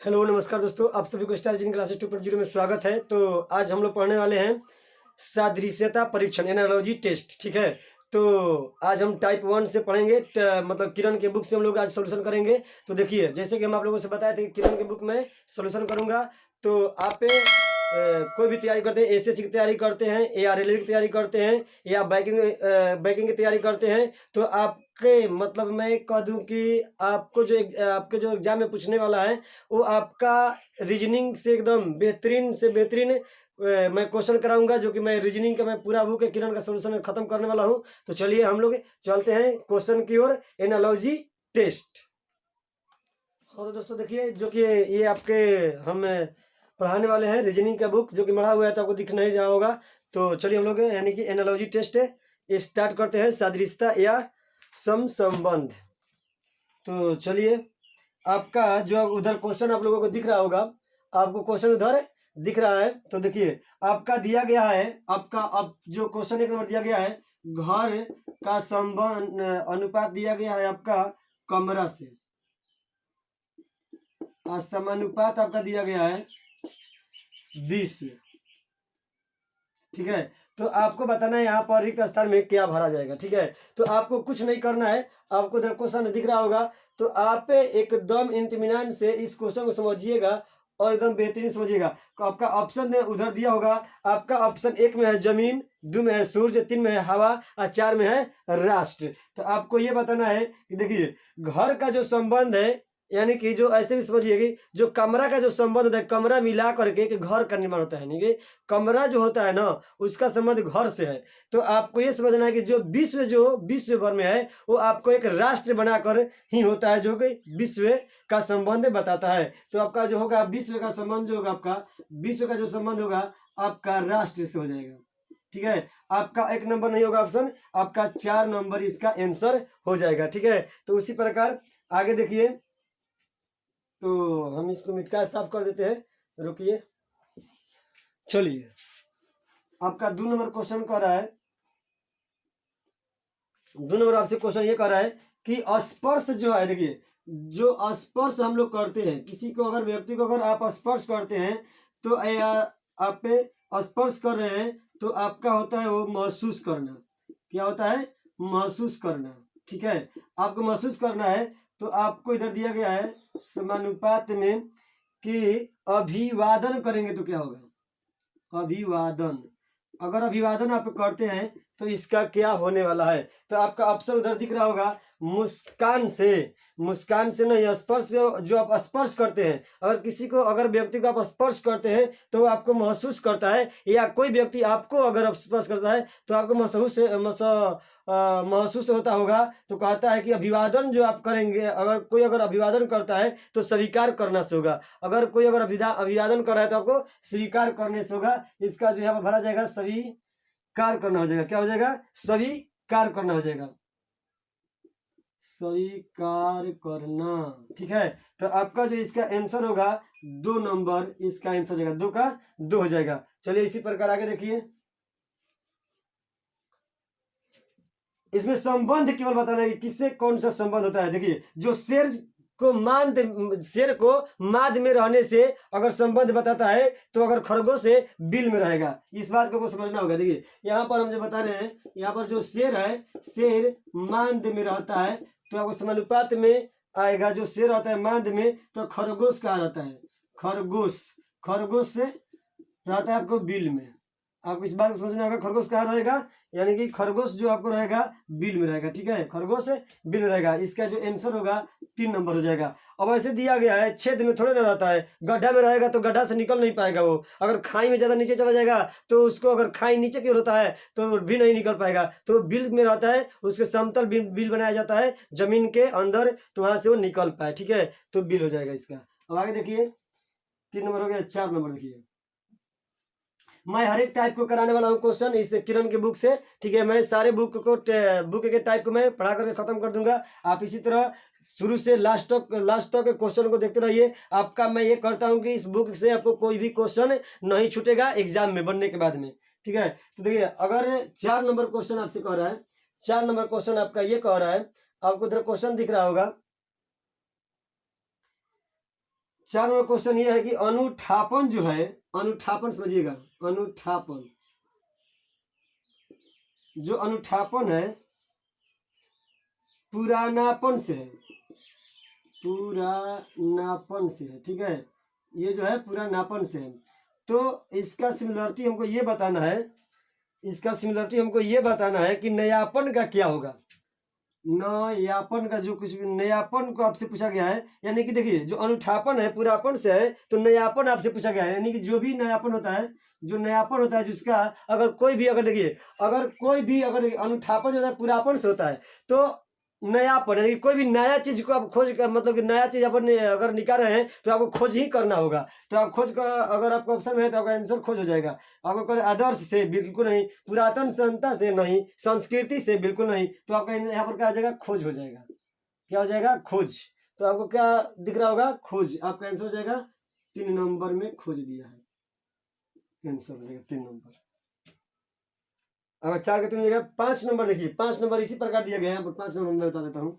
Hello नमस्कार दोस्तों, आप सभी को स्टार जिन क्लासेस 2.0 में स्वागत है। तो आज हम लोग पढ़ने वाले हैं सादृश्यता परीक्षण एनालॉजी टेस्ट। ठीक है, तो आज हम टाइप 1 से पढ़ेंगे, मतलब किरण के बुक से हम लोग आज सॉल्यूशन करेंगे। तो देखिए, जैसे कि हम आप लोगों से बताए थे कि किरण के बुक में सॉल्यूशन करूंगा। तो आप कोई भी तैयारी करते हैं, एसएससी की तैयारी करते हैं या रेलवे की तैयारी करते हैं या बैंकिंग की तैयारी करते हैं, तो आपके मतलब मैं कह दूं कि आपको आपके जो एग्जाम में पूछने वाला है वो आपका रीजनिंग से एकदम बेहतरीन से बेहतरीन मैं क्वेश्चन कराऊंगा, जो कि मैं रीजनिंग का मैं पूरा बुक किरण का सॉल्यूशन खत्म करने वाला हूं। तो चलिए हम लोग चलते हैं क्वेश्चन की ओर, एनालॉजी टेस्ट। हाँ तो दोस्तों देखिए, जो कि ये आपके हम पढ़ाने वाले हैं रीजनिंग का बुक, जो कि मढ़ा हुआ है तो आपको दिख नहीं रहा होगा। तो चलिए हम लोग यानी कि एनालॉजी टेस्ट है ये स्टार्ट करते हैं, सादृश्यता या समसंबंध। तो चलिए, आपका जो उधर क्वेश्चन आप लोगों को दिख रहा होगा, आपको क्वेश्चन उधर दिख रहा है। तो देखिए, आपका दिया गया है, आपका अब जो क्वेश्चन 1 नंबर दिया गया है, घर का संबंध अनुपात दिया गया है आपका कमरा से, समानुपात आपका दिया गया है 20। ठीक है, तो आपको बताना है यहाँ पर रिक्त स्थान में क्या भरा जाएगा। ठीक है, तो आपको कुछ नहीं करना है, आपको इधर क्वेश्चन दिख रहा होगा, तो आप एकदम इत्मीनान से इस क्वेश्चन को समझिएगा और एकदम बेहतरीन समझिएगा। तो आपका ऑप्शन उधर दिया होगा, आपका ऑप्शन 1 में है जमीन, 2 में है सूर्य, 3 में है हवा और 4 में है राष्ट्र। तो आपको ये बताना है कि देखिए, घर का जो संबंध है, यानी कि जो ऐसे भी समझिए कि जो कमरा का जो संबंध होता है, कमरा मिला करके कि घर का निर्माण होता है, यानी कि कमरा जो होता है ना, उसका संबंध घर से है। तो आपको ये समझना है कि जो विश्व भर में है, वो आपको एक राष्ट्र बनाकर ही होता है, जो कि विश्व का संबंध बताता है। तो आपका जो होगा विश्व का संबंध, जो होगा आपका विश्व का जो संबंध होगा आपका राष्ट्र से हो जाएगा। ठीक है, आपका 1 नंबर नहीं होगा ऑप्शन, आपका 4 नंबर इसका आंसर हो जाएगा। ठीक है, तो उसी प्रकार आगे देखिए, तो हम इसको मिटका साफ कर देते हैं, रुकिए। चलिए, आपका 2 नंबर क्वेश्चन कह रहा है, 2 नंबर आपसे क्वेश्चन ये कह रहा है कि स्पर्श जो है, देखिए जो स्पर्श हम लोग करते हैं, किसी को अगर व्यक्ति को अगर आप स्पर्श करते हैं, तो आप स्पर्श कर रहे हैं, तो आपका होता है वो महसूस करना। क्या होता है? महसूस करना। ठीक है, आपको महसूस करना है, तो आपको इधर दिया गया है समानुपात में कि अभिवादन करेंगे तो क्या होगा? अभिवादन। अगर अभिवादन आप करते हैं तो इसका क्या होने वाला है? तो आपका ऑप्शन उधर दिख रहा होगा, मुस्कान से। मुस्कान से नहीं, स्पर्श जो आप स्पर्श करते हैं, अगर किसी को अगर व्यक्ति को आप स्पर्श करते हैं तो वो आपको महसूस करता है, या कोई व्यक्ति आपको अगर स्पर्श करता है तो आपको महसूस होता होगा। तो कहता है कि अभिवादन जो आप करेंगे, अगर कोई अगर अभिवादन करता है तो स्वीकार करना से होगा। अगर कोई अगर अभिवादन कर रहा है तो आपको स्वीकार करने से होगा। इसका जो है भरा जाएगा स्वीकार करना हो जाएगा। क्या हो जाएगा? स्वीकार करना हो जाएगा, स्वीकार करना। ठीक है, तो आपका जो इसका आंसर होगा 2 नंबर, इसका आंसर हो जाएगा 2 का 2 हो जाएगा। चलिए इसी प्रकार आगे देखिए, इसमें संबंध केवल बताना है कि किससे कौन सा संबंध होता है। देखिए, जो शेर को माद में रहने से अगर संबंध बताता है, तो अगर खरगोश से बिल में रहेगा। इस बात को समझना होगा। देखिए, यहाँ पर हम जो बता रहे हैं, यहाँ पर जो शेर है, शेर मांद में रहता है, तो आपको समानुपात में आएगा। जो शेर आता है मांद में, तो खरगोश कहा जाता है, खरगोश। खरगोश से रहता है आपको बिल में। आपको इस बात को समझना होगा, खरगोश कहाँ रहेगा, यानी कि खरगोश जो आपको रहेगा बिल में रहेगा। ठीक है, खरगोश बिल में रहेगा। इसका जो आंसर होगा 3 नंबर हो जाएगा। अब ऐसे दिया गया है, छेद में थोड़े ना रहता है, गड्ढा में रहेगा तो गड्ढा से निकल नहीं पाएगा वो। अगर खाई में ज्यादा नीचे चला जाएगा तो उसको, अगर खाई नीचे की ओर होता है तो भी नहीं निकल पाएगा। तो बिल में रहता है, उसके समतल बिल बनाया जाता है जमीन के अंदर, तो वहां से वो निकल पाए। ठीक है, तो बिल हो जाएगा इसका। अब आगे देखिए, 3 नंबर हो गया, 4 नंबर देखिए। मैं हर एक टाइप को कराने वाला हूँ क्वेश्चन इस किरण के बुक से। ठीक है, मैं सारे बुक के टाइप को मैं पढ़ा करके खत्म कर दूंगा। आप इसी तरह शुरू से लास्ट तक क्वेश्चन को देखते रहिए। आपका मैं ये करता हूँ कि इस बुक से आपको कोई भी क्वेश्चन नहीं छूटेगा एग्जाम में बनने के बाद में। ठीक है, तो देखिए, अगर 4 नंबर क्वेश्चन आपसे कह रहा है, 4 नंबर क्वेश्चन आपका ये कह रहा है, आपको इधर क्वेश्चन दिख रहा होगा, 4 नंबर क्वेश्चन ये है कि अनुठापन जो है, अनुठापन समझिएगा, अनुठापन, जो अनुठापन है पुरानापन से है, पुरानापन से है, ठीक है, ये जो है पुरानापन से है। तो इसका सिमिलरिटी हमको ये बताना है, इसका सिमिलरिटी हमको ये बताना है कि नयापन का क्या होगा। नयापन का जो कुछ भी नयापन को आपसे पूछा गया है, यानी कि देखिए जो अनुठापन है पूरापन से है, तो नयापन आपसे पूछा गया है, यानी कि जो भी नयापन होता है, जो नयापन होता है जिसका अगर कोई भी अगर देखिए अगर कोई भी अगर अनुठापन जो होता है पूरापन से होता है, तो नयापन यानी कि कोई भी नया चीज को आप खोज कर मतलब कि नया चीज अपन अगर निकाल रहे हैं तो आपको खोज ही करना होगा। तो आप खोज का अगर आपका ऑप्शन में है तो आपका आंसर खोज हो जाएगा। आपको करें आदर्श से बिल्कुल नहीं, पुरातन संता से नहीं, संस्कृति से बिल्कुल नहीं, तो आपका यहाँ पर क्या हो जाएगा, खोज हो जाएगा। क्या हो जाएगा, खोज। तो आपको क्या दिख रहा होगा, खोज। आपका आंसर हो जाएगा 3 नंबर में खोज दिया है, आंसर हो जाएगा 3 नंबर। अब 4 के 3 जगह 5 नंबर देखिए, 5 नंबर इसी प्रकार दिया गया है, 5 नंबर मैं बता देता हूँ।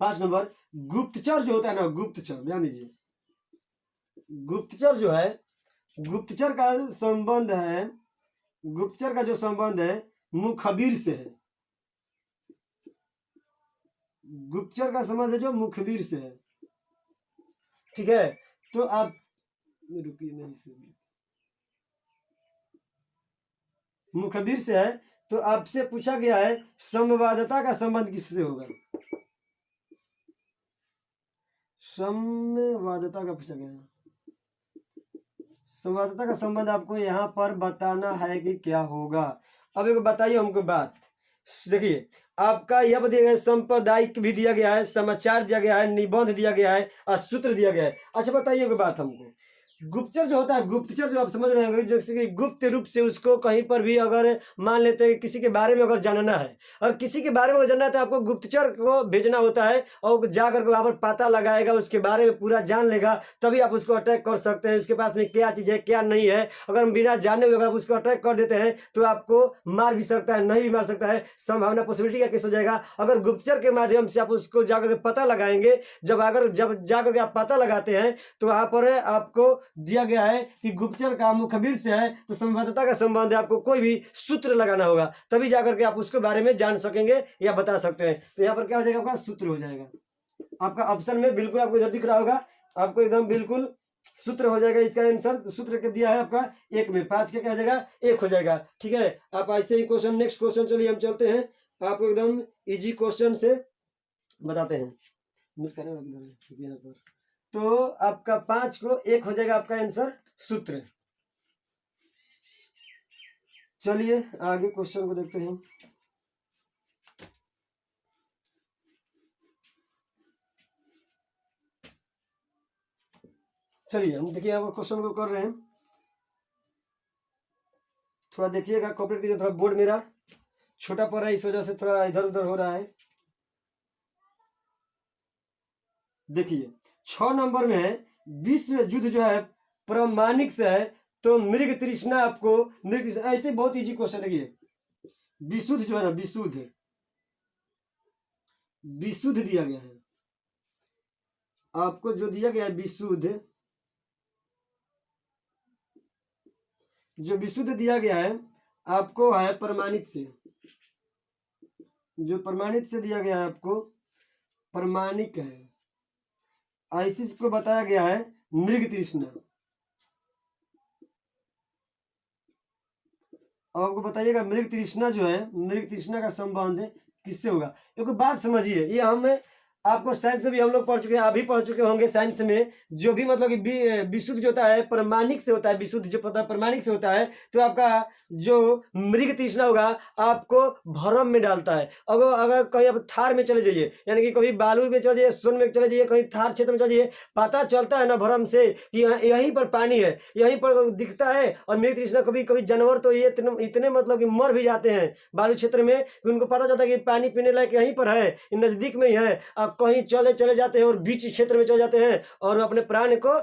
5 नंबर गुप्तचर जो होता है ना, गुप्तचर, ध्यान दीजिए, गुप्तचर जो है, गुप्तचर का संबंध है, गुप्तचर का जो संबंध है मुखबिर से है, गुप्तचर का संबंध है जो मुखबिर से है, ठीक है। तो आप रुकिए, नहीं से मुखबिर से है, तो आपसे पूछा गया है संवाददाता का संबंध किससे होगा, संवाददाता का पूछा गया है। संवाददाता का संबंध आपको यहाँ पर बताना है कि क्या होगा। अब एक बताइए हमको बात, देखिए आपका यह दिया गया है, सांप्रदायिक भी दिया गया है, समाचार दिया गया है, निबंध दिया गया है और सूत्र दिया गया है। अच्छा बताइए बात हमको, गुप्तचर जो होता है, गुप्तचर जो आप समझ रहे होंगे, जैसे कि गुप्त रूप से उसको कहीं पर भी अगर मान लेते हैं किसी के बारे में अगर जानना है, और किसी के बारे में अगर जानना है तो आपको गुप्तचर को भेजना होता है, और जाकर के वहां पर पता लगाएगा, उसके बारे में पूरा जान लेगा, तभी आप उसको अटैक कर सकते हैं। उसके पास में क्या चीज़ है क्या नहीं है, अगर हम बिना जाने हुए अगर आप उसको अटैक कर देते हैं तो आपको मार भी सकता है, नहीं भी मार सकता है, संभावना पॉसिबिलिटी का केस हो जाएगा। अगर गुप्तचर के माध्यम से आप उसको जाकर के पता लगाएंगे, जब जाकर के आप पता लगाते हैं तो वहां पर आपको दिया गया है कि गुप्तचर का मुखबिर से है, तो संवाददाता का संबंध है, आपको कोई भी सूत्र लगाना होगा, तभी जाकर के आप उसके बारे में जान सकेंगे या बता सकते हैं। तो यहाँ पर क्या हो जाएगा, आपका सूत्र हो जाएगा। आपका ऑप्शन में बिल्कुल आपको इधर दिख रहा होगा, आपको एकदम बिल्कुल सूत्र हो जाएगा। इसका आंसर सूत्र के दिया है आपका 1 में, 5 का क्या हो जाएगा, 1 हो जाएगा, ठीक है। आप ऐसे ही क्वेश्चन, नेक्स्ट क्वेश्चन चलिए हम चलते हैं, आपको एकदम इजी क्वेश्चन से बताते हैं। यहाँ पर तो आपका 5 को 1 हो जाएगा आपका आंसर सूत्र। चलिए आगे क्वेश्चन को देखते हैं। चलिए हम देखिए यहाँ पर क्वेश्चन को कर रहे हैं, थोड़ा देखिएगा, कॉपरेट कीजिए, थोड़ा बोर्ड मेरा छोटा पड़ रहा है, इस वजह से थोड़ा इधर उधर हो रहा है। देखिए 6 नंबर में है विश्व युद्ध जो है प्रामाणिक से है, तो मृग तृष्णा, आपको मृग तृष्णा, ऐसे बहुत इजी क्वेश्चन। देखिए विशुद्ध जो है ना, विशुद्ध, विशुद्ध दिया गया है आपको, जो दिया गया है विशुद्ध, जो विशुद्ध दिया गया है आपको है प्रमाणित से, जो प्रमाणित से दिया गया है आपको प्रमाणिक है, आईसीस को बताया गया है मृग तृष्णा। आपको बताइएगा मृग तृष्णा जो है, मृग तृष्णा का संबंध किससे होगा। एक बात समझिए, ये हम आपको साइंस में भी हम लोग पढ़ चुके हैं, अभी पढ़ चुके होंगे साइंस में, जो भी मतलब कि विशुद्ध जो होता है प्रमाणिक से होता है, विशुद्ध जो पता प्रमाणिक से होता है, तो आपका जो मृग तृष्णा होगा आपको भ्रम में डालता है। अगर कहीं आप थार में चले जाइए, यानी कि कहीं बालू में चले जाइए, सोन में चले जाइए, कहीं थार क्षेत्र में चले जाइए, पता चलता है ना भ्रम से कि यहीं पर पानी है, यहीं पर दिखता है। और मृग तृष्णा कभी कभी जानवर तो ये इतने मतलब कि मर भी जाते हैं बालू क्षेत्र में कि उनको पता चलता है कि पानी पीने लायक यहीं पर है, नजदीक में ही है, कहीं चले जाते हैं और बीच क्षेत्र में चले जाते हैं और अपने प्राण को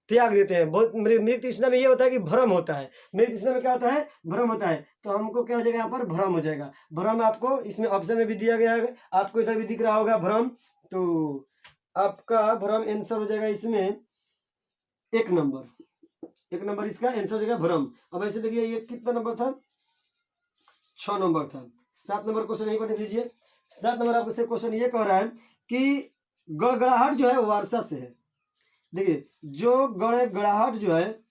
त्याग देते हैं। बहुत मृग तृष्णा में ये होता है कि भ्रम होता है, मृग तृष्णा में क्या होता है, भ्रम होता है। तो हमको क्या हो जाएगा, यहाँ पर भ्रम हो जाएगा। भ्रम आपको इसमें ऑप्शन में भी दिया गया है, आपको इधर भी दिख रहा होगा भ्रम। तो आपका भ्रम आंसर हो जाएगा इसमें 1 नंबर इसका आंसर हो जाएगा भ्रम। अब ऐसे देखिए ये कितना नंबर था, 6 नंबर था। 7 नंबर क्वेश्चन यहीं पर देख लीजिए। 7 नंबर आपको क्वेश्चन ये कह रहा है कि गड़गड़ाहट जो है वर्षा से है। देखिए जो गड़गड़ाहट जो है,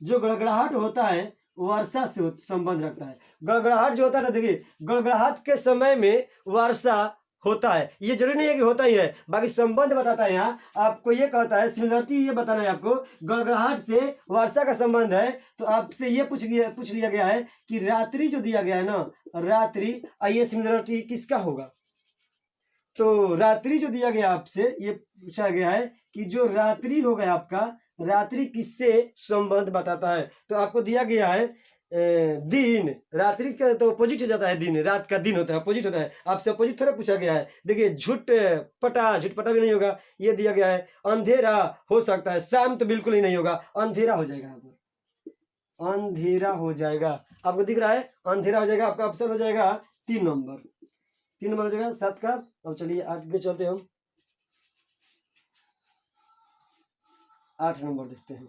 जो गड़गड़ाहट होता है वर्षा से संबंध रखता है। गड़गड़ाहट जो होता है ना, देखिए गड़गड़ाहट के समय में वर्षा होता है, ये जरूरी नहीं है कि होता ही है, बाकी संबंध बताता है। यहाँ आपको ये कहता है सिमिलरिटी, ये बताना है आपको गड़गड़ाहट से वर्षा का संबंध है। तो आपसे ये पूछ लिया गया है कि रात्रि जो दिया गया है ना, रात्रि, ये सिमिलरिटी किसका होगा। तो रात्रि जो दिया गया आपसे ये पूछा गया है कि जो रात्रि हो गया आपका, रात्रि किससे संबंध बताता है। तो आपको दिया गया है दिन, रात्रि का तो अपोजिट हो जाता है दिन, रात का दिन होता है, अपोजिट होता है। आपसे अपोजिट थोड़ा पूछा गया है। देखिए झुटपटा भी नहीं होगा, ये दिया गया है। अंधेरा हो सकता है, शाम तो बिल्कुल ही नहीं होगा, अंधेरा हो जाएगा, अंधेरा हो जाएगा। आपको दिख रहा है अंधेरा हो जाएगा। आपका ऑप्शन हो जाएगा 3 नंबर, 3 नंबर हो जाएगा 7 का। अब चलिए आगे चलते हम 8 नंबर देखते हैं।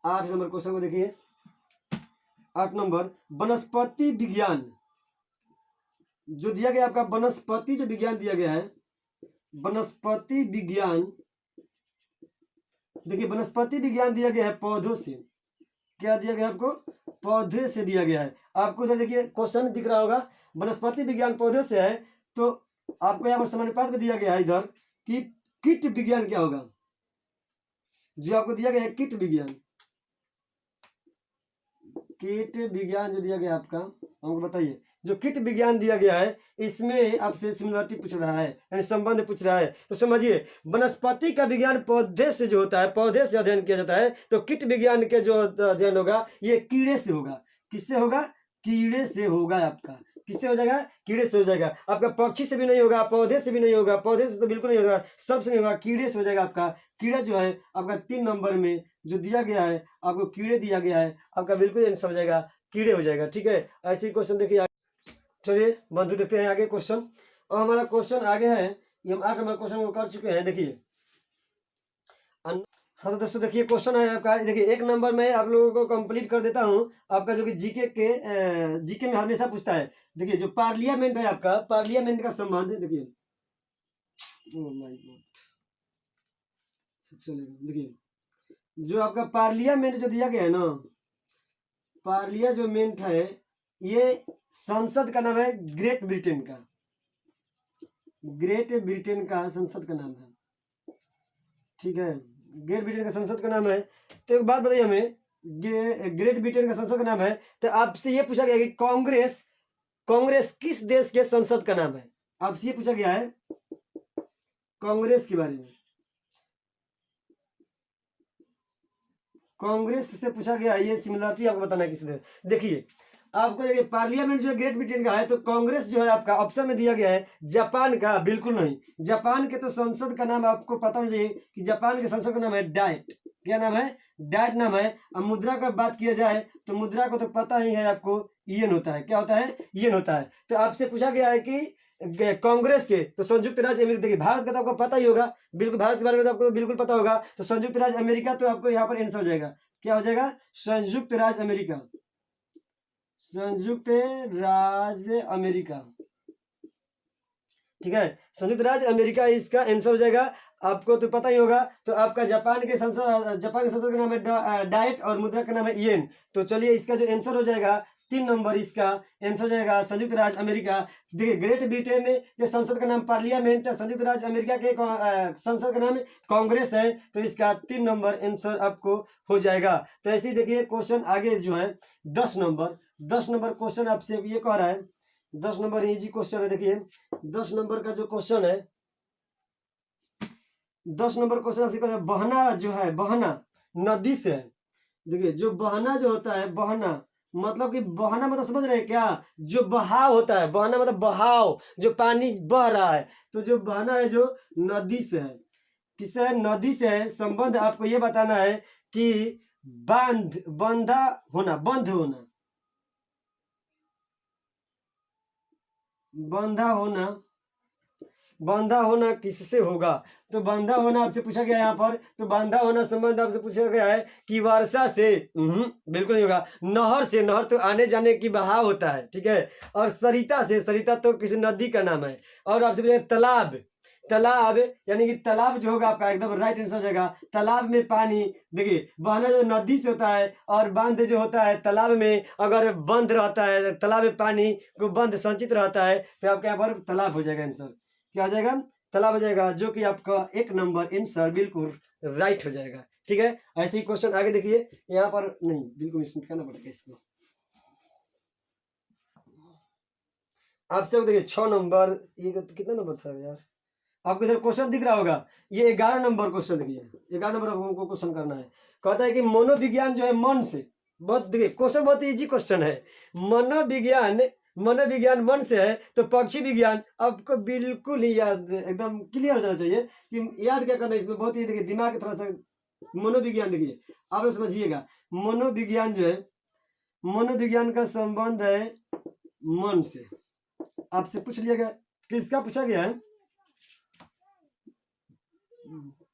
8 नंबर क्वेश्चन को देखिए। 8 नंबर वनस्पति विज्ञान जो दिया गया आपका, वनस्पति जो विज्ञान दिया गया है, वनस्पति विज्ञान, देखिए वनस्पति विज्ञान दिया गया है पौधों से। क्या दिया गया आपको, पौधे से दिया गया है। आपको इधर देखिए क्वेश्चन दिख रहा होगा, वनस्पति विज्ञान पौधे से है। तो आपको यहाँ पर समानुपात में दिया गया है इधर कि कीट विज्ञान क्या होगा। जो आपको दिया गया है कीट विज्ञान, कीट विज्ञान जो दिया गया आपका, हमको बताइए। जो कीट विज्ञान दिया गया है इसमें आपसे सिमिलरिटी पूछ रहा है, यानी संबंध पूछ रहा है। तो समझिए वनस्पति का विज्ञान पौधे से जो होता है, पौधे से अध्ययन किया जाता है। तो कीट विज्ञान के जो अध्ययन होगा ये कीड़े से होगा। किससे होगा, कीड़े से होगा। आपका किससे हो जाएगा, कीड़े से हो जाएगा। आपका पक्षी से भी नहीं होगा, पौधे से भी नहीं होगा, पौधे से तो बिल्कुल नहीं होगा, सबसे नहीं होगा, कीड़े से हो जाएगा। आपका कीड़ा जो है आपका 3 नंबर में जो दिया गया है, आपको कीड़े दिया गया है, आपका बिल्कुल आंसर हो जाएगा कीड़े हो जाएगा। ठीक है, ऐसे क्वेश्चन देखिए। चलिए बंधु देखते हैं आगे क्वेश्चन। और हमारा क्वेश्चन आगे है, ये हम 8 नंबर क्वेश्चन को कर चुके हैं। देखिए हाँ, तो दोस्तों देखिए क्वेश्चन है आपका। देखिए 1 नंबर में आप लोगों को कंप्लीट कर देता हूँ आपका, जो कि जीके में हमेशा पूछता है। देखिए जो पार्लियामेंट है आपका, पार्लियामेंट का संबंध देखिए। ओह माय गॉड, चलेगा। देखिए जो आपका पार्लियामेंट जो दिया गया है ना, पार्लियामेंट है, ये संसद का नाम है ग्रेट ब्रिटेन का, ग्रेट ब्रिटेन का संसद का नाम है। ठीक है, ग्रेट ब्रिटेन का संसद का नाम है। तो एक बात बताइए हमें, ग्रेट ब्रिटेन का संसद का नाम है, तो आपसे ये पूछा गया कि कांग्रेस किस देश के संसद का नाम है। आपसे ये पूछा गया है कांग्रेस के बारे में, कांग्रेस से पूछा गया है। ये सिमिलरिटी आपको बताना है किस देश। देखिए आपको देखिए पार्लियामेंट जो है ग्रेट ब्रिटेन का है, तो कांग्रेस जो है आपका ऑप्शन में दिया गया है जापान का, बिल्कुल नहीं। जापान के तो संसद का नाम आपको पता होना चाहिए कि जापान के संसद का नाम है डाइट। क्या नाम है, डाइट नाम है। अब मुद्रा का बात किया जाए तो मुद्रा को तो पता ही है आपको, येन होता है। क्या होता है, येन होता है। तो आपसे पूछा गया है कि कांग्रेस के तो संयुक्त राज्य अमेरिका। देखिए भारत का तो आपको पता ही होगा, बिल्कुल भारत के बारे में तो आपको बिल्कुल पता होगा। तो संयुक्त राज्य अमेरिका, तो आपको यहाँ पर आंसर हो जाएगा। क्या हो जाएगा, संयुक्त राज्य अमेरिका, संयुक्त राज्य अमेरिका। ठीक है, संयुक्त राज्य अमेरिका इसका आंसर हो जाएगा। आपको तो पता ही होगा। तो आपका जापान के संसद का नाम है डाइट और मुद्रा का नाम है येन। तो चलिए इसका जो आंसर हो जाएगा 3 नंबर, इसका आंसर हो जाएगा संयुक्त राज्य अमेरिका। देखिए ग्रेट ब्रिटेन के संसद का नाम पार्लियामेंट, संयुक्त राज्य अमेरिका के संसद का नाम कांग्रेस है। तो इसका 3 नंबर आंसर आपको हो जाएगा। तो ऐसे ही देखिए क्वेश्चन आगे जो है 10 नंबर क्वेश्चन आपसे ये कह रहा है। 10 नंबर इजी क्वेश्चन है। देखिए 10 नंबर का जो क्वेश्चन है, 10 नंबर क्वेश्चन आपसे कहता है बहना जो है, बहना नदी से है। देखिए जो बहना जो होता है, बहना मतलब कि बहना मतलब समझ रहे हैं क्या, जो बहाव होता है। बहना मतलब बहाव, जो पानी बह रहा है। तो जो बहना है जो नदी से है, किससे है, नदी से है। संबंध आपको ये बताना है कि बंधा होना, बंध होना, बंधा होना बांधा होना किससे होगा? तो बांधा होना आपसे पूछा गया है यहाँ पर, तो बांधा होना संबंध आपसे पूछा गया है कि वर्षा से, बिल्कुल नहीं होगा। नहर से, नहर तो आने जाने की बहाव होता है, ठीक है। और सरिता से, सरिता तो किसी नदी का नाम है। और आपसे पूछा तालाब, तालाब यानी कि तालाब जो होगा आपका एकदम राइट आंसर हो जाएगा। तालाब में पानी, देखिए बहना जो नदी से होता है और बांध जो होता है तालाब में, अगर बंद रहता है तालाब में पानी को बंद संचित रहता है तो आपके यहाँ पर तालाब हो जाएगा आंसर। क्या हो जाएगा? तालाब हो जाएगा, जो कि आपका 1 नंबर आंसर बिल्कुल राइट हो जाएगा, ठीक है। ऐसे ही क्वेश्चन आगे देखिए, यहाँ पर नहीं बिल्कुल इसमें करना पड़ेगा इसको। आपसे देखिए 6 नंबर, ये कितना नंबर था यार, आपको इधर क्वेश्चन दिख रहा होगा, ये 11 नंबर क्वेश्चन देखिए, 11 नंबर हमको क्वेश्चन करना है। कहता है कि मनोविज्ञान जो है मन से, बहुत देखिए क्वेश्चन बहुत इजी क्वेश्चन है। मनोविज्ञान, मनोविज्ञान मन से है तो पक्षी विज्ञान आपको बिल्कुल ही याद, एकदम क्लियर हो जाना चाहिए कि याद क्या करना है इसमें। बहुत ही देखिए दिमाग थोड़ा सा, मनोविज्ञान देखिए आप लोग समझिएगा। मनोविज्ञान जो है, मनोविज्ञान का संबंध है मन से। आपसे पूछ लिया गया, किसका पूछा गया है?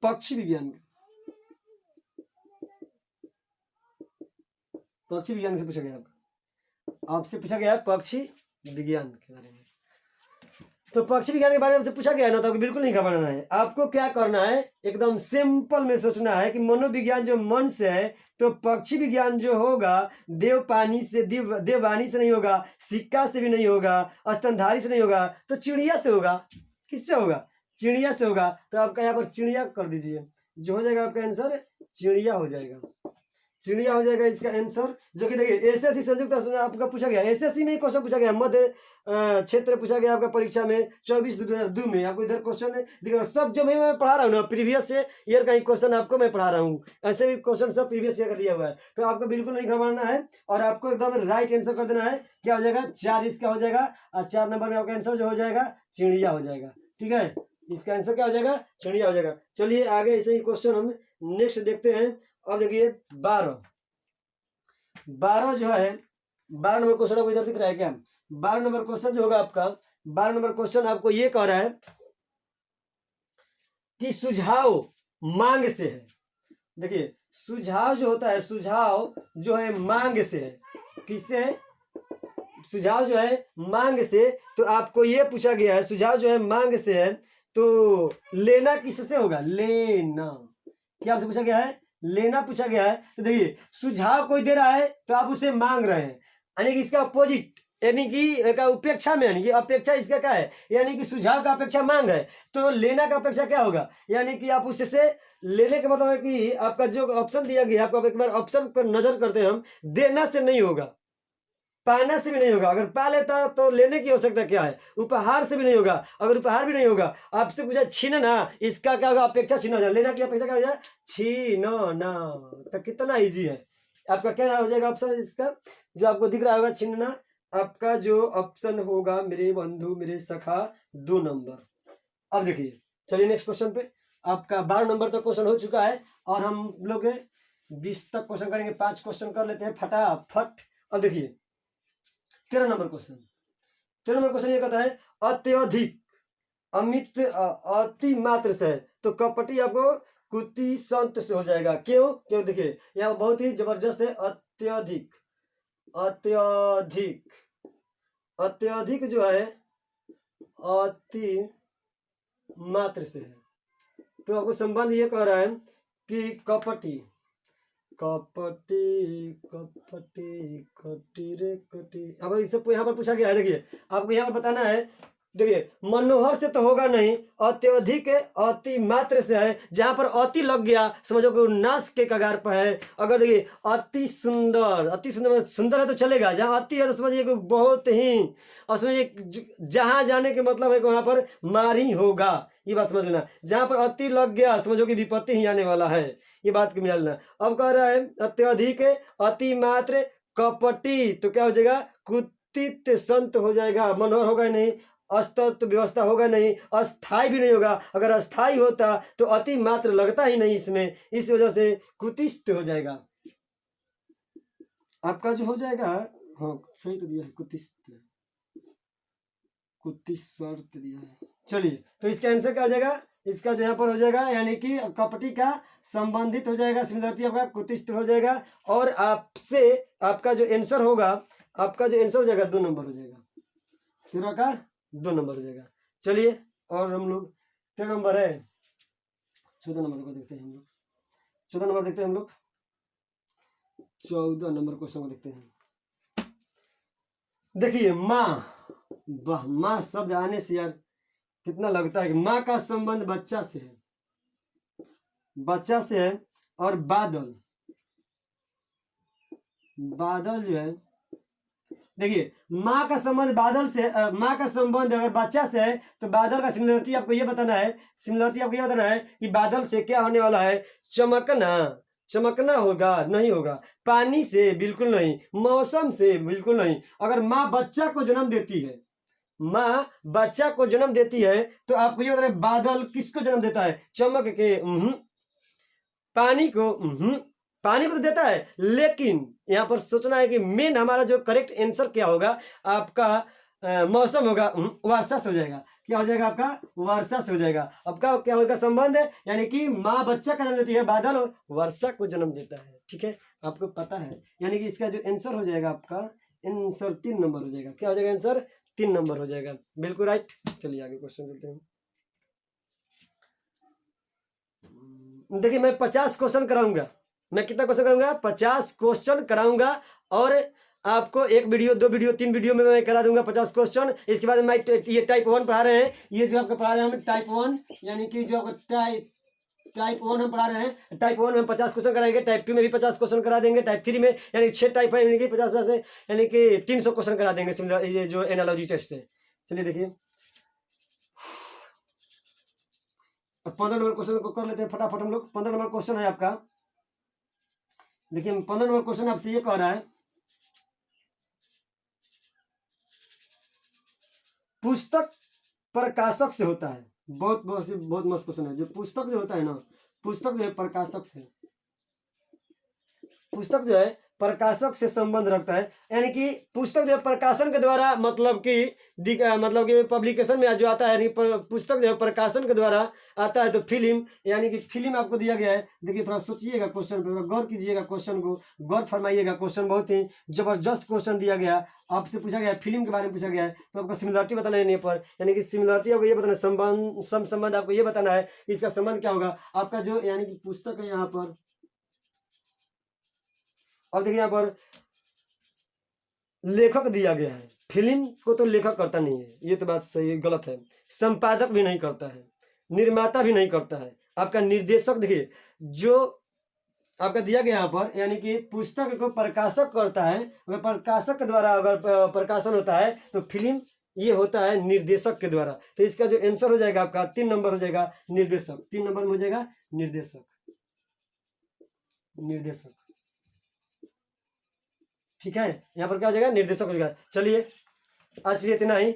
पक्षी विज्ञान, पक्षी विज्ञान से पूछा गया, आपसे पूछा गया है पक्षी विज्ञान के बारे में। तो पक्षी विज्ञान के बारे में पूछा गया है ना, तो आपको बिल्कुल नहीं घबराना है। आपको क्या करना है, एकदम सिंपल में सोचना है कि मनोविज्ञान जो मन से है, तो पक्षी विज्ञान जो होगा देव पानी से, देववाणी से नहीं होगा, सिक्का से भी नहीं होगा, स्तनधारी से नहीं होगा, तो चिड़िया से होगा। किससे होगा? चिड़िया से होगा। तो आपका यहाँ पर चिड़िया कर दीजिए, जो हो जाएगा आपका आंसर चिड़िया हो जाएगा, चिड़िया हो जाएगा इसका आंसर। जो कि देखिए एसएससी संयुक्त आपका पूछा गया, एसएससी में क्वेश्चन पूछा गया, मध्य क्षेत्र पूछा गया आपका परीक्षा में 24/2002 में। आपको इधर क्वेश्चन दिख रहा है, सब जो मैं पढ़ा रहा हूँ ना प्रीवियस ईयर का ही क्वेश्चन आपको मैं पढ़ा रहा हूँ। ऐसे भी क्वेश्चन सब प्रीवियस ईयर का दिया हुआ है, तो आपको बिल्कुल नहीं घबराना है और आपको एकदम राइट आंसर कर देना है। क्या हो जाएगा? 4 इसका हो जाएगा और 4 नंबर में आपका आंसर जो हो जाएगा चिड़िया हो जाएगा, ठीक है। इसका आंसर क्या हो जाएगा? चिड़िया हो जाएगा। चलिए आगे ऐसे ही क्वेश्चन हम नेक्स्ट देखते हैं। अब देखिए 12 जो है, 12 नंबर क्वेश्चन आपको इधर दिख रहा है क्या? 12 नंबर क्वेश्चन जो होगा आपका, 12 नंबर क्वेश्चन आपको ये कह रहा है कि सुझाव मांग से है। देखिए सुझाव जो होता है, सुझाव जो है मांग से है। किससे है? सुझाव जो है मांग से। तो आपको ये पूछा गया है सुझाव जो है मांग से है, तो लेना किससे होगा? लेना। क्या आपसे पूछा गया है? लेना पूछा गया है। तो देखिए सुझाव कोई दे रहा है तो आप उसे मांग रहे हैं, यानी कि इसका अपोजिट, यानी कि उपेक्षा में, यानी कि अपेक्षा इसका क्या है? यानी कि सुझाव का अपेक्षा मांग है, तो लेना का अपेक्षा क्या होगा? यानी कि आप उससे लेने का मतलब है कि आपका जो ऑप्शन दिया गया, आपको एक बार ऑप्शन पर नजर करते हैं हम, देना से नहीं होगा, पाना से भी नहीं होगा। अगर पा लेता तो लेने की आवश्यकता क्या है? उपहार से भी नहीं होगा। अगर उपहार भी नहीं होगा, आपसे पूछा छीनना, इसका क्या होगा? अपेक्षा छीना हो जाए। लेना की अपेक्षा क्या हो जाए? छीनना। तो कितना इजी है। आपका क्या हो जाएगा ऑप्शन इसका जो आपको दिख रहा होगा? छीनना। आपका जो ऑप्शन होगा मेरे बंधु मेरे सखा 2 नंबर। अब देखिए चलिए नेक्स्ट क्वेश्चन पे। आपका 12 नंबर तक क्वेश्चन हो चुका है और हम लोग 20 तक क्वेश्चन करेंगे। 5 क्वेश्चन कर लेते हैं फटाफट। अब देखिए 13 नंबर क्वेश्चन, 13 नंबर क्वेश्चन ये कहता है अत्यधिक, अमित, अति मात्र से है, तो कपटी आपको कुति संत से हो जाएगा। क्यों? क्यों देखिए यहाँ बहुत ही जबरदस्त है। अत्यधिक, अत्यधिक, अत्यधिक जो है अति मात्र से है, तो आपको संबंध ये कह रहा है कि कपटी, कपटी कपटी कटी रे कटी। अब इससे यहाँ पर पूछा गया है, देखिए आपको यहाँ पर बताना है। देखिए मनोहर से तो होगा नहीं, अत्यधिक अति मात्र से है। जहां पर अति लग गया समझो कि नाश के कगार पर है। अगर देखिए अति सुंदर, अति सुंदर सुंदर है तो चलेगा, जहां अति है तो समझिए कि बहुत ही, और समझिए जहां जाने के मतलब है कि वहां पर मार ही होगा। ये बात समझ लेना। जहां पर अति लग गया समझो कि विपत्ति ही आने वाला है, ये बात को मिला लेना। अब कह रहा है अत्यधिक अति मात्र कपटी, तो क्या हो जाएगा? कुत्सित संत हो जाएगा। मनोहर होगा नहीं, अस्तित्व व्यवस्था होगा नहीं, अस्थाई भी नहीं होगा। अगर अस्थाई होता तो अति मात्र लगता ही नहीं इसमें, इस वजह से कुतिष्ट हो जाएगा। आपका जो हो जाएगा, हाँ सही तो दिया है, कुतिष्ट, कुतिष्ट दिया है। चलिए, तो इसका आंसर क्या हो जाएगा, इसका जो यहाँ पर हो जाएगा यानी कि कपटी का संबंधित हो जाएगा, सिमिलरिटी आपका कुतिष्ठ हो जाएगा, और आपसे आपका जो आंसर होगा, आपका जो आंसर हो जाएगा 2 नंबर हो जाएगा, 13 का 2 नंबर हो जाएगा। चलिए, और हम लोग 13 नंबर है, 14 नंबर को देखते हैं हम लोग, 14 नंबर देखते हैं हम लोग, 14 नंबर क्वेश्चन को देखते हैं। देखिए, माँ, वाह, माँ शब्द आने से यार कितना लगता है कि माँ का संबंध बच्चा से है, बच्चा से है, और बादल, बादल जो है, देखिए माँ का संबंध बादल से, माँ का संबंध अगर बच्चा से है तो बादल का सिमिलरिटी आपको ये बताना है, सिमिलरिटी आपको ये बताना है कि बादल से क्या होने वाला है, चमकना, चमकना होगा, नहीं होगा, पानी से बिल्कुल नहीं, मौसम से बिल्कुल नहीं। अगर माँ बच्चा को जन्म देती है, माँ बच्चा को जन्म देती है, तो आपको ये बताना है बादल किसको जन्म देता है, चमक के, पानी को, पानी को तो देता है, लेकिन यहाँ पर सोचना है कि मेन हमारा जो करेक्ट आंसर क्या होगा, आपका मौसम होगा, वर्षा से हो जाएगा, क्या हो जाएगा आपका, वर्षा से हो जाएगा। आपका क्या होगा संबंध है, यानी कि माँ बच्चा का जन्म देती है, बादल वर्षा को जन्म देता है, ठीक है, आपको पता है, यानी कि इसका जो आंसर हो जाएगा आपका आंसर 3 नंबर हो जाएगा, क्या हो जाएगा आंसर 3 नंबर हो जाएगा, बिल्कुल राइट। चलिए आगे क्वेश्चन चलते हैं। देखिए, मैं 50 क्वेश्चन कराऊंगा, मैं कितना क्वेश्चन कराऊंगा, 50 क्वेश्चन कराऊंगा, और आपको 1 वीडियो, 2 वीडियो, 3 वीडियो में मैं करा दूंगा 50 क्वेश्चन। इसके बाद मैं ये टाइप 1 पढ़ा रहे हैं, ये जो आपको पढ़ा रहे हैं हम टाइप 1, यानी कि जो आपका टाइप 1 हम पढ़ा रहे हैं, टाइप 1 में 50 क्वेश्चन कराएंगे, टाइप 2 में भी 50 क्वेश्चन करा देंगे, टाइप 3 में यानी 6 टाइप है, यानी कि 50 से यानी कि 300 क्वेश्चन करा देंगे सिमिलर, ये जो एनालॉजी टेस्ट से। चलिए देखिए, 15 नंबर क्वेश्चन को कर लेते हैं फटाफट हम लोग। 15 नंबर क्वेश्चन है आपका, देखिए 15 नंबर क्वेश्चन आपसे ये कह रहा है, पुस्तक प्रकाशक से होता है, बहुत बहुत मस्त क्वेश्चन है, जो पुस्तक जो होता है ना, पुस्तक जो है प्रकाशक से, पुस्तक जो है प्रकाशक से संबंध रखता है, यानी कि पुस्तक जो है प्रकाशन के द्वारा, मतलब कि पब्लिकेशन में जो आता है, यानी पुस्तक जो है प्रकाशन के द्वारा आता है, तो फिल्म, यानी कि फिल्म आपको दिया गया है। देखिए थोड़ा सोचिएगा क्वेश्चन पे, गौर कीजिएगा क्वेश्चन को, गौर फरमाइएगा, क्वेश्चन बहुत ही जबरदस्त क्वेश्चन दिया गया, आपसे पूछा गया फिल्म के बारे में पूछा गया है, तो आपको सिमिलरिटी बताना है, पर यानी कि सिमिलरिटी आपको ये बताना, संबंध आपको ये बताना है कि इसका संबंध क्या होगा, आपका जो यानी कि पुस्तक है यहाँ पर, और देखिए यहाँ पर लेखक दिया गया है, फिल्म को तो लेखक करता नहीं है, ये तो बात सही है, गलत है, संपादक भी नहीं करता है, निर्माता भी नहीं करता है, आपका निर्देशक, देखिए जो आपका दिया गया यहाँ पर, यानी कि पुस्तक को प्रकाशक करता है, अगर प्रकाशक के द्वारा अगर प्रकाशन होता है, तो फिल्म ये होता है निर्देशक के द्वारा। तो इसका जो आंसर हो जाएगा आपका 3 नंबर हो जाएगा निर्देशक, 3 नंबर में हो जाएगा निर्देशक, निर्देशक, ठीक है, यहाँ पर क्या हो जाएगा निर्देशक हो जाएगा। चलिए आज के लिए इतना ही,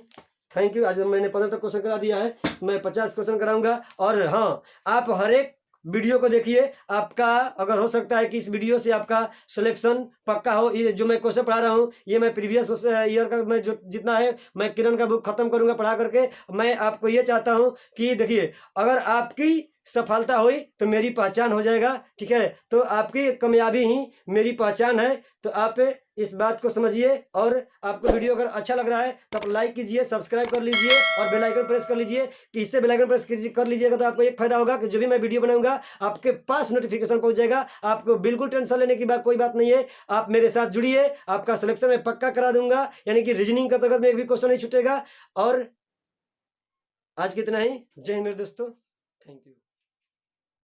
थैंक यू। आज मैंने 15 तक क्वेश्चन करा दिया है, मैं 50 क्वेश्चन कराऊंगा, और हाँ आप हर एक वीडियो को देखिए, आपका अगर हो सकता है कि इस वीडियो से आपका सिलेक्शन पक्का हो। ये जो मैं क्वेश्चन पढ़ा रहा हूँ, ये मैं प्रीवियस ईयर का मैं जो जितना है मैं किरण का बुक खत्म करूंगा पढ़ा करके। मैं आपको ये चाहता हूँ कि देखिए, अगर आपकी सफलता हुई तो मेरी पहचान हो जाएगा, ठीक है, तो आपकी कामयाबी ही मेरी पहचान है। तो आप इस बात को समझिए, और आपको वीडियो अगर अच्छा लग रहा है तो आप लाइक कीजिए, सब्सक्राइब कर लीजिए, और बेल आइकन प्रेस कर लीजिए, कि इससे बेल आइकन प्रेस कर लीजिएगा तो आपको एक फायदा होगा कि जो भी मैं वीडियो बनाऊंगा आपके पास नोटिफिकेशन पहुंच जाएगा। आपको बिल्कुल टेंशन लेने की कोई बात नहीं है, आप मेरे साथ जुड़िए, आपका सिलेक्शन मैं पक्का करा दूंगा, यानी कि रीजनिंग के अंतर्गत में एक भी क्वेश्चन नहीं छूटेगा। और आज कितना ही, जय हिंद मेरे दोस्तों, थैंक यू।